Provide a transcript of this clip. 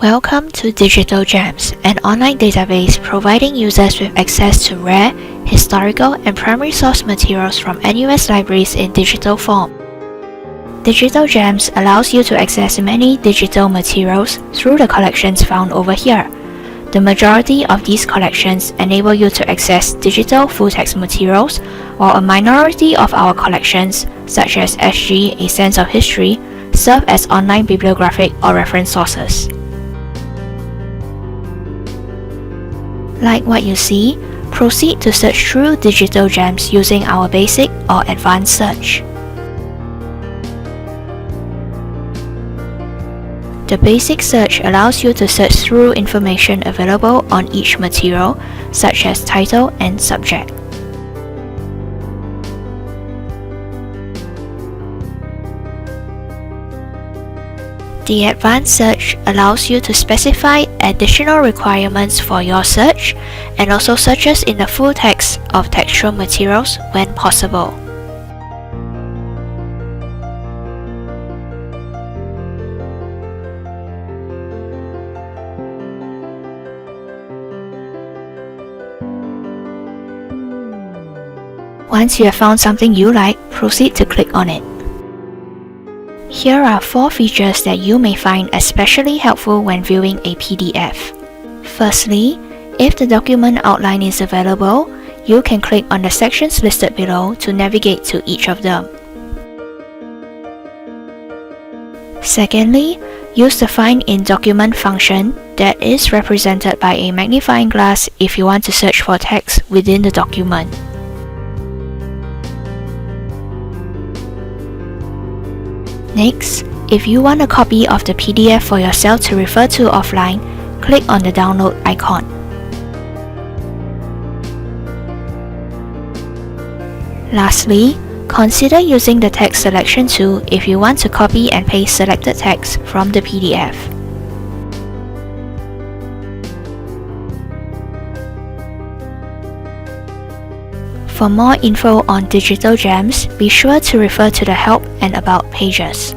Welcome to Digital Gems, an online database providing users with access to rare, historical, and primary source materials from NUS libraries in digital form. Digital Gems allows you to access many digital materials through the collections found over here. The majority of these collections enable you to access digital full-text materials, while a minority of our collections, such as SG, A Sense of History, serve as online bibliographic or reference sources. Like what you see, proceed to search through Digital Gems using our basic or advanced search. The basic search allows you to search through information available on each material, such as title and subject. The advanced search allows you to specify additional requirements for your search and also searches in the full text of textual materials when possible. Once you have found something you like, proceed to click on it. Here are 4 features that you may find especially helpful when viewing a PDF. Firstly, if the document outline is available, you can click on the sections listed below to navigate to each of them. Secondly, use the Find in Document function that is represented by a magnifying glass if you want to search for text within the document. Next, if you want a copy of the PDF for yourself to refer to offline, click on the download icon. Lastly, consider using the text selection tool if you want to copy and paste selected text from the PDF. For more info on Digital Gems, be sure to refer to the Help and About pages.